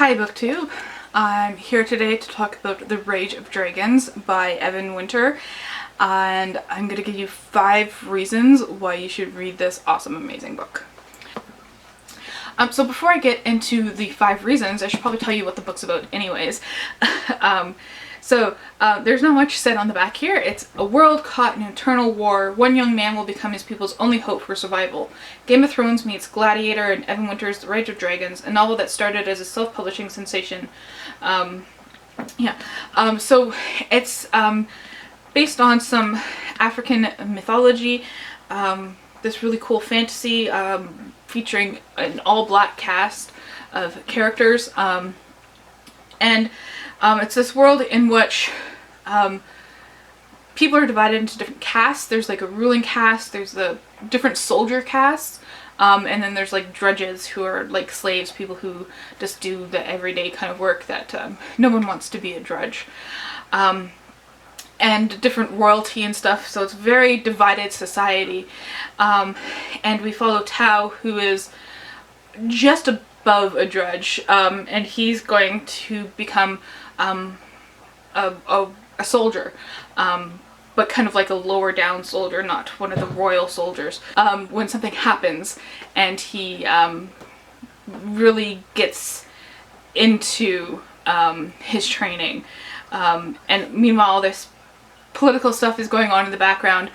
Hi BookTube! I'm here today to talk about The Rage of Dragons by Evan Winter, and I'm going to give you 5 reasons why you should read this awesome, amazing book. So before I get into the 5 reasons, I should probably tell you what the book's about anyways. There's not much said on the back here. It's a world caught in eternal war. One young man will become his people's only hope for survival. Game of Thrones meets Gladiator and Evan Winter's The Rage of Dragons, a novel that started as a self-publishing sensation. So it's based on some African mythology, this really cool fantasy featuring an all-black cast of characters, it's this world in which people are divided into different castes. There's like a ruling caste, there's the different soldier castes, and then there's like drudges who are like slaves, people who just do the everyday kind of work that no one wants to be a drudge. And different royalty and stuff, so it's a very divided society. And we follow Tao, who is just above a drudge, and he's going to become a soldier, but kind of like a lower down soldier, not one of the royal soldiers, when something happens and he really gets into his training. And meanwhile, this political stuff is going on in the background.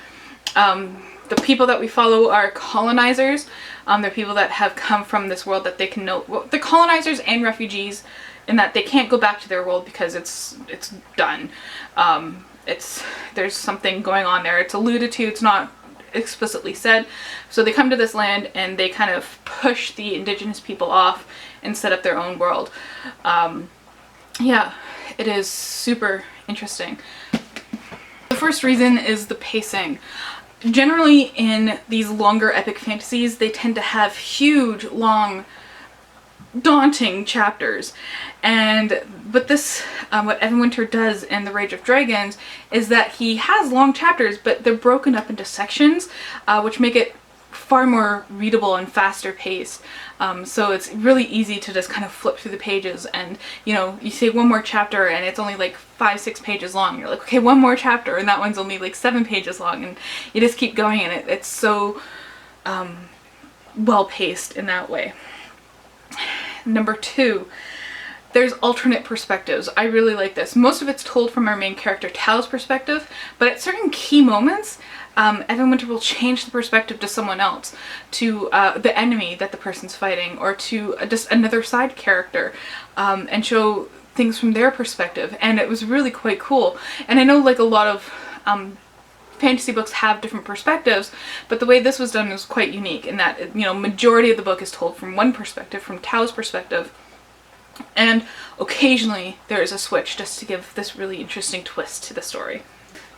The people that we follow are colonizers. They're people that have come from this world that they can know. Well, they're colonizers and refugees, in that they can't go back to their world because it's done. There's something going on there. It's alluded to. It's not explicitly said. So they come to this land and they kind of push the indigenous people off and set up their own world. Yeah, it is super interesting. The first reason is the pacing. Generally in these longer epic fantasies, they tend to have huge, long, daunting chapters. But this, what Evan Winter does in The Rage of Dragons is that he has long chapters, but they're broken up into sections, which make it far more readable and faster paced. So it's really easy to just kind of flip through the pages, and you say one more chapter and it's only like 5-6 pages long. You're like, okay, one more chapter, and that one's only like 7 pages long, and you just keep going, and it's so well paced in that way. Number 2, there's alternate perspectives. I really like this. Most of it's told from our main character Tao's perspective, but at certain key moments, Evan Winter will change the perspective to someone else, to the enemy that the person's fighting, or to just another side character, and show things from their perspective. And it was really quite cool. And I know like a lot of fantasy books have different perspectives, but the way this was done was quite unique in that, majority of the book is told from one perspective, from Tao's perspective, and occasionally there is a switch just to give this really interesting twist to the story.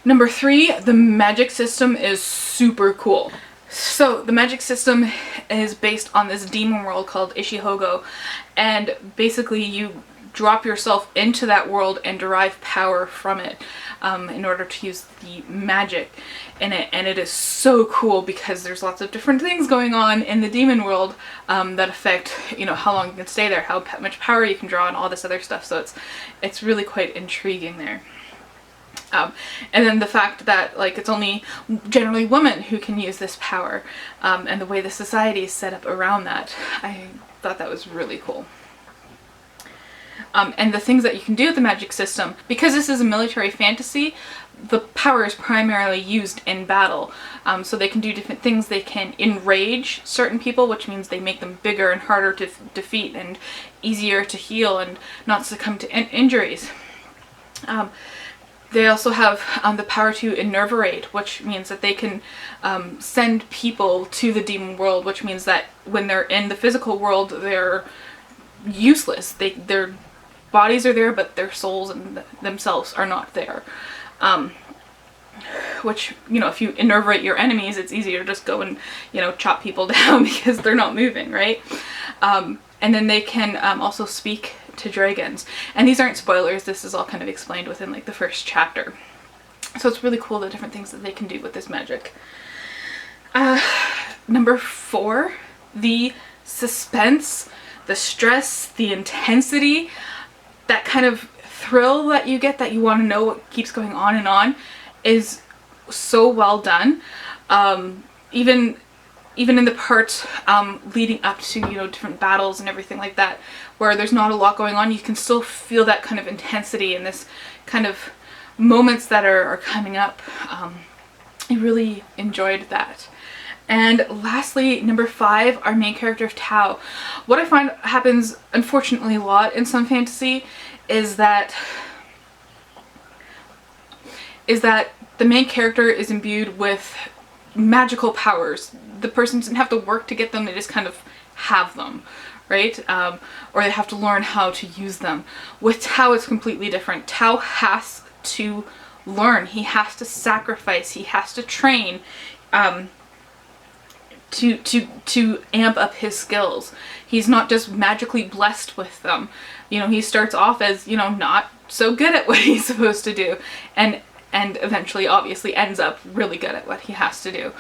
Number 3, the magic system is super cool. So the magic system is based on this demon world called Ishihogo, and basically you drop yourself into that world and derive power from it in order to use the magic in it. And it is so cool because there's lots of different things going on in the demon world that affect how long you can stay there, how much power you can draw, and all this other stuff. So it's really quite intriguing there. And then the fact that it's only generally women who can use this power, and the way the society is set up around that, I thought that was really cool. And the things that you can do with the magic system, because this is a military fantasy, the power is primarily used in battle. So they can do different things. They can enrage certain people, which means they make them bigger and harder to defeat and easier to heal and not succumb to injuries. They also have the power to enervate, which means that they can send people to the demon world, which means that when they're in the physical world, they're useless. Their bodies are there, but their souls and themselves are not there. Which, if you enervate your enemies, it's easier to just go and, chop people down because they're not moving, right? And then they can also speak to dragons. And these aren't spoilers, this is all kind of explained within like the first chapter. So it's really cool the different things that they can do with this magic. Number 4, the suspense. the stress, the intensity, that kind of thrill that you get, that you want to know what keeps going on and on, is so well done. Even in the parts leading up to, you know, different battles and everything like that, where there's not a lot going on, you can still feel that kind of intensity and this kind of moments that are coming up. I really enjoyed that. And lastly, number 5, our main character of Tao. What I find happens, unfortunately, a lot in some fantasy is that the main character is imbued with magical powers. The person doesn't have to work to get them, they just kind of have them, right? Or they have to learn how to use them. With Tao, it's completely different. Tao has to learn, he has to sacrifice, he has to train to amp up his skills. He's not just magically blessed with them. You know, he starts off as, you know, not so good at what he's supposed to do, and eventually obviously ends up really good at what he has to do.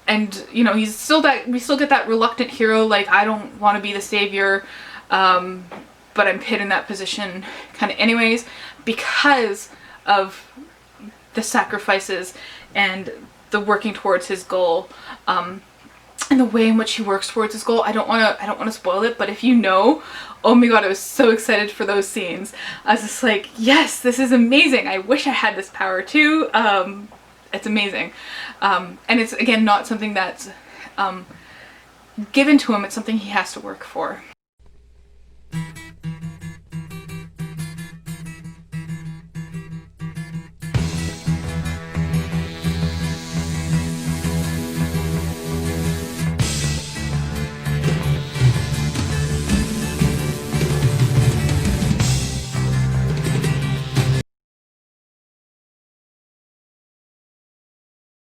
And you know, we still get that reluctant hero, like, I don't want to be the savior, but I'm put in that position kind of anyways because of the sacrifices and the working towards his goal, and the way in which he works towards his goal. I don't want to spoil it, but if you know, oh my god, I was so excited for those scenes. I was just like, yes, this is amazing. I wish I had this power too. It's amazing. And it's, again, not something that's given to him. It's something he has to work for.